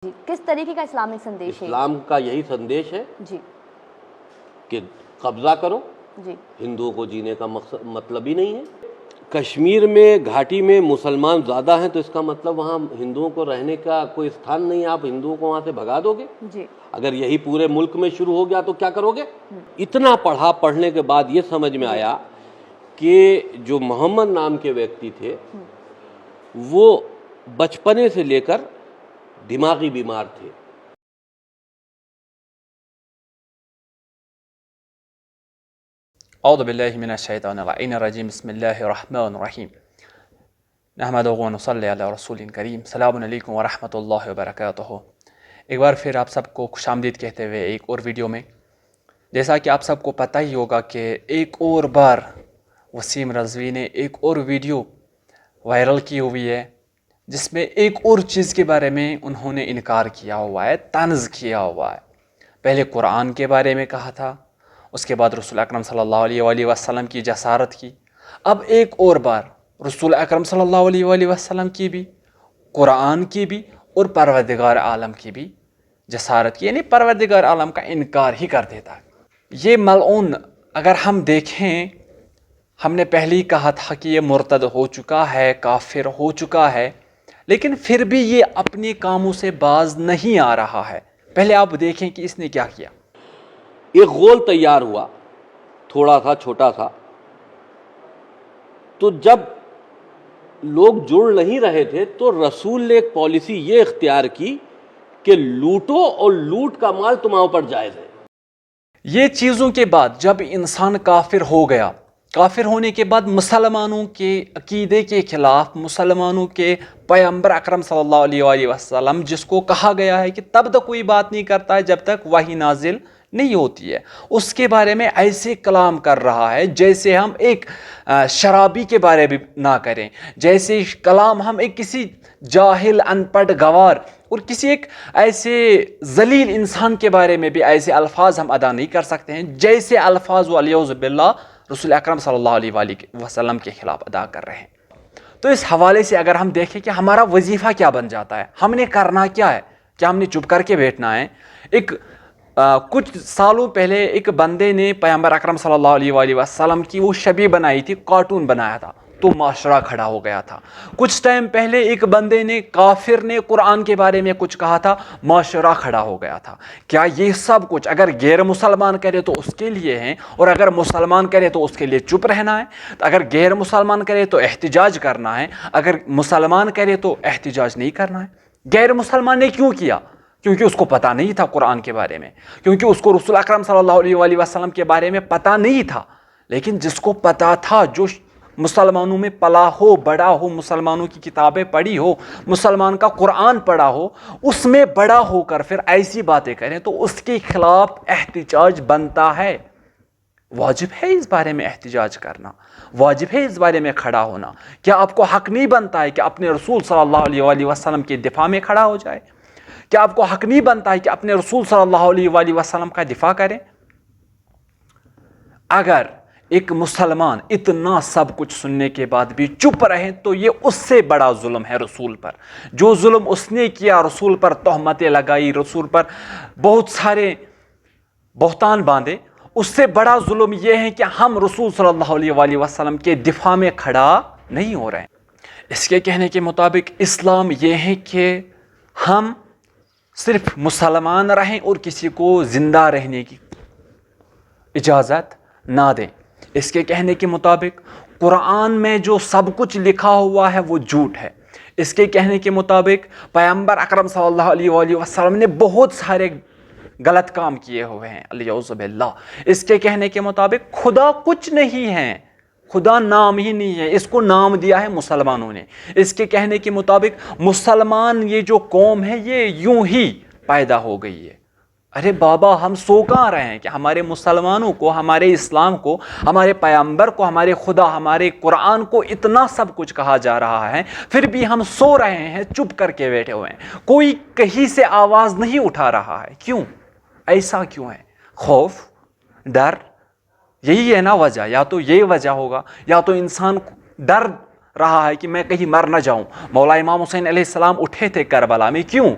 جی کس طریقے کا اسلامک سندیش ہے؟ اسلام کا یہی سندیش ہے جی کہ قبضہ کرو، جی ہندوؤں کو جینے کا مطلب ہی نہیں ہے۔ کشمیر میں گھاٹی میں مسلمان زیادہ ہیں تو اس کا مطلب وہاں ہندوؤں کو رہنے کا کوئی استھان نہیں ہے، آپ ہندوؤں کو وہاں سے بھگا دو گے؟ جی اگر یہی پورے ملک میں شروع ہو گیا تو کیا کرو گے؟ اتنا پڑھنے کے بعد یہ سمجھ میں آیا کہ جو محمد نام کے ویکتی تھے وہ بچپنے سے لے کر دماغی بیمار تھے۔ اعوذ باللہ من الشیطان اللعین الرجیم، بسم اللہ الرحمن الرحیم، نحمدہ و نصلی علی رسول کریم، السلام علیکم ورحمۃ اللہ وبرکاتہ۔ ایک بار پھر آپ سب کو خوش آمدید کہتے ہوئے ایک اور ویڈیو میں، جیسا کہ آپ سب کو پتہ ہی ہوگا کہ ایک اور بار وسیم رضوی نے ایک اور ویڈیو وائرل کی ہوئی ہے جس میں ایک اور چیز کے بارے میں انہوں نے انکار کیا ہوا ہے، طنز کیا ہوا ہے۔ پہلے قرآن کے بارے میں کہا تھا، اس کے بعد رسول اکرم صلی اللہ علیہ وآلہ وسلم کی جسارت کی، اب ایک اور بار رسول اکرم صلی اللہ علیہ وآلہ وسلم کی بھی، قرآن کی بھی اور پروردگار عالم کی بھی جسارت کی، یعنی پروردگار عالم کا انکار ہی کر دیتا ہے۔ یہ ملعون اگر ہم دیکھیں، ہم نے پہلے ہی کہا تھا کہ یہ مرتد ہو چکا ہے، کافر ہو چکا ہے، لیکن پھر بھی یہ اپنے کاموں سے باز نہیں آ رہا ہے۔ پہلے آپ دیکھیں کہ اس نے کیا کیا۔ ایک غول تیار ہوا، تھوڑا سا چھوٹا سا، تو جب لوگ جڑ نہیں رہے تھے تو رسول نے ایک پالیسی یہ اختیار کی کہ لوٹو اور لوٹ کا مال تمہارے اوپر جائز ہے۔ یہ چیزوں کے بعد جب انسان کافر ہو گیا، کافر ہونے کے بعد مسلمانوں کے عقیدے کے خلاف، مسلمانوں کے پیغمبر اکرم صلی اللہ علیہ وآلہ وسلم جس کو کہا گیا ہے کہ تب تک کوئی بات نہیں کرتا ہے جب تک وحی نازل نہیں ہوتی ہے، اس کے بارے میں ایسے کلام کر رہا ہے جیسے ہم ایک شرابی کے بارے میں نہ کریں، جیسے کلام ہم ایک کسی جاہل، ان پڑھ، گوار اور کسی ایک ایسے ذلیل انسان کے بارے میں بھی ایسے الفاظ ہم ادا نہیں کر سکتے ہیں جیسے الفاظ والیعوذ باللہ رسول اکرم صلی اللہ علیہ وآلہ وسلم کے خلاف ادا کر رہے ہیں۔ تو اس حوالے سے اگر ہم دیکھیں کہ ہمارا وظیفہ کیا بن جاتا ہے، ہم نے کرنا کیا ہے، کیا ہم نے چپ کر کے بیٹھنا ہے؟ کچھ سالوں پہلے ایک بندے نے پیغمبر اکرم صلی اللہ علیہ وآلہ وسلم کی وہ شبیہ بنائی تھی، کارٹون بنایا تھا، تو معاشرہ کھڑا ہو گیا تھا۔ کچھ ٹائم پہلے ایک بندے نے، کافر نے قرآن کے بارے میں کچھ کہا تھا، معاشرہ کھڑا ہو گیا تھا۔ کیا یہ سب کچھ اگر غیر مسلمان کرے تو اس کے لیے ہیں، اور اگر مسلمان کرے تو اس کے لیے چپ رہنا ہے؟ تو اگر غیر مسلمان کرے تو احتجاج کرنا ہے، اگر مسلمان کرے تو احتجاج نہیں کرنا ہے۔ غیر مسلمان نے کیوں کیا؟ کیونکہ اس کو پتہ نہیں تھا قرآن کے بارے میں، کیونکہ اس کو رسول اکرم صلی اللہ علیہ وآلہ وسلم کے بارے میں پتہ نہیں تھا۔ لیکن جس کو پتہ تھا، جو مسلمانوں میں پلا ہو، بڑا ہو، مسلمانوں کی کتابیں پڑھی ہو، مسلمان کا قرآن پڑھا ہو، اس میں بڑا ہو کر پھر ایسی باتیں کریں تو اس کے خلاف احتجاج بنتا ہے۔ واجب ہے اس بارے میں احتجاج کرنا، واجب ہے اس بارے میں کھڑا ہونا۔ کیا آپ کو حق نہیں بنتا ہے کہ اپنے رسول صلی اللہ علیہ وآلہ وسلم کے دفاع میں کھڑا ہو جائے؟ کیا آپ کو حق نہیں بنتا ہے کہ اپنے رسول صلی اللہ علیہ وآلہ وسلم کا دفاع کریں؟ اگر ایک مسلمان اتنا سب کچھ سننے کے بعد بھی چپ رہے تو یہ اس سے بڑا ظلم ہے رسول پر۔ جو ظلم اس نے کیا، رسول پر تہمتیں لگائی، رسول پر بہت سارے بہتان باندھے، اس سے بڑا ظلم یہ ہے کہ ہم رسول صلی اللہ علیہ وآلہ وسلم کے دفاع میں کھڑا نہیں ہو رہے ہیں۔ اس کے کہنے کے مطابق اسلام یہ ہے کہ ہم صرف مسلمان رہیں اور کسی کو زندہ رہنے کی اجازت نہ دیں۔ اس کے کہنے کے مطابق قرآن میں جو سب کچھ لکھا ہوا ہے وہ جھوٹ ہے۔ اس کے کہنے کے مطابق پیغمبر اکرم صلی اللہ علیہ وآلہ وسلم نے بہت سارے غلط کام کیے ہوئے ہیں، الیعوذ باللہ۔ اس کے کہنے کے مطابق خدا کچھ نہیں ہے، خدا نام ہی نہیں ہے، اس کو نام دیا ہے مسلمانوں نے۔ اس کے کہنے کے مطابق مسلمان یہ جو قوم ہے یہ یوں ہی پیدا ہو گئی ہے۔ ارے بابا، ہم سو کہاں رہے ہیں کہ ہمارے مسلمانوں کو، ہمارے اسلام کو، ہمارے پیغمبر کو، ہمارے خدا، ہمارے قرآن کو اتنا سب کچھ کہا جا رہا ہے، پھر بھی ہم سو رہے ہیں، چپ کر کے بیٹھے ہوئے ہیں، کوئی کہیں سے آواز نہیں اٹھا رہا ہے۔ کیوں؟ ایسا کیوں ہے؟ خوف، ڈر، یہی ہے نا وجہ۔ یا تو یہی وجہ ہوگا، یا تو انسان ڈر رہا ہے کہ میں کہیں مر نہ جاؤں۔ مولا امام حسین علیہ السلام اٹھے تھے کربلا میں، کیوں؟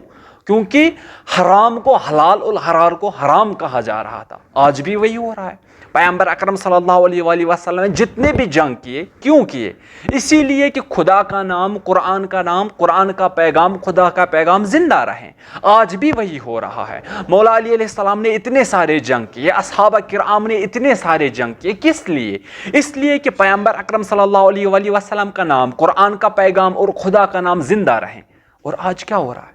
کیونکہ حرام کو حلال اور حرام کو حرام کہا جا رہا تھا. آج بھی وہی ہو رہا ہے. پیغمبر اکرم صلی اللہ علیہ وآلہ وسلم نے جتنے بھی جنگ کیے کیوں کیے؟ اسی لیے کہ خدا کا نام، قرآن کا نام، قرآن کا پیغام، خدا کا پیغام زندہ رہیں. آج بھی وہی ہو رہا ہے. مولا علی علیہ السلام نے اتنے سارے جنگ کیے، اصحابہ کرام نے اتنے سارے جنگ کیے. کس لیے؟ اس لیے کہ پیغمبر اکرم صلی اللہ علیہ وآلہ وسلم کا نام، قرآن کا پیغام اور خدا کا نام زندہ رہیں. اور آج کیا ہو رہا ہے؟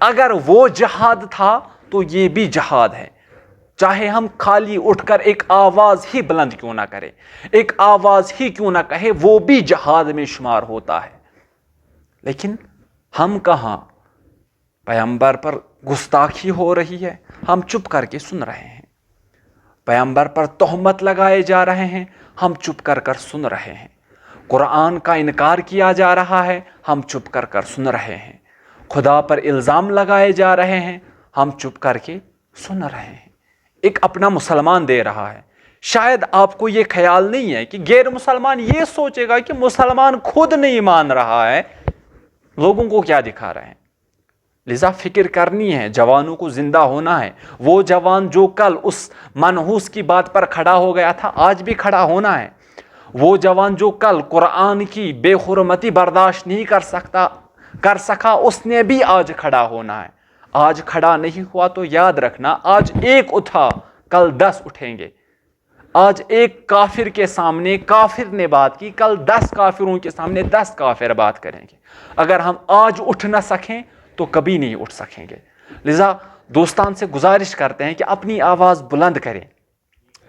اگر وہ جہاد تھا تو یہ بھی جہاد ہے. چاہے ہم خالی اٹھ کر ایک آواز ہی بلند کیوں نہ کرے، ایک آواز ہی کیوں نہ کہے، وہ بھی جہاد میں شمار ہوتا ہے. لیکن ہم کہاں؟ پیغمبر پر گستاخی ہو رہی ہے، ہم چپ کر کے سن رہے ہیں. پیغمبر پر تہمت لگائے جا رہے ہیں، ہم چپ کر سن رہے ہیں. قرآن کا انکار کیا جا رہا ہے، ہم چپ کر سن رہے ہیں. خدا پر الزام لگائے جا رہے ہیں، ہم چپ کر کے سن رہے ہیں. ایک اپنا مسلمان دے رہا ہے. شاید آپ کو یہ خیال نہیں ہے کہ غیر مسلمان یہ سوچے گا کہ مسلمان خود نہیں مان رہا ہے، لوگوں کو کیا دکھا رہے ہیں. لذا فکر کرنی ہے، جوانوں کو زندہ ہونا ہے. وہ جوان جو کل اس منحوس کی بات پر کھڑا ہو گیا تھا، آج بھی کھڑا ہونا ہے. وہ جوان جو کل قرآن کی بے حرمتی برداشت نہیں کر سکا، اس نے بھی آج کھڑا ہونا ہے. آج کھڑا نہیں ہوا تو یاد رکھنا، آج ایک اٹھا کل 10 اٹھیں گے. آج ایک کافر کے سامنے کافر نے بات کی، کل 10 کافروں کے سامنے 10 کافر بات کریں گے. اگر ہم آج اٹھ نہ سکیں تو کبھی نہیں اٹھ سکیں گے. لذا دوستان سے گزارش کرتے ہیں کہ اپنی آواز بلند کریں،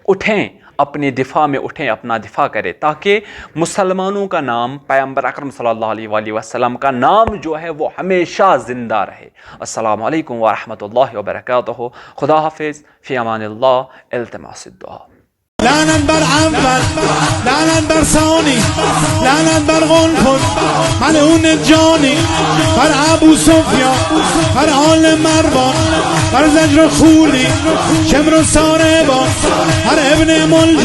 اٹھیں، اپنے دفاع میں اٹھیں، اپنا دفاع کریں، تاکہ مسلمانوں کا نام، پیغمبر اکرم صلی اللہ علیہ وآلہ وسلم کا نام جو ہے وہ ہمیشہ زندہ رہے. السلام علیکم ورحمۃ اللہ وبرکاتہ. خدا حافظ، فی امان اللہ، التماس الدعا. لعنت بر عنبر، لعنت بر ثانی، لعنت بر غلفر، ملعون جانی، بر ابو سفیان، بر آل مروان، بر زجر خولی، شمر و ساربان، بر ابن ملجم.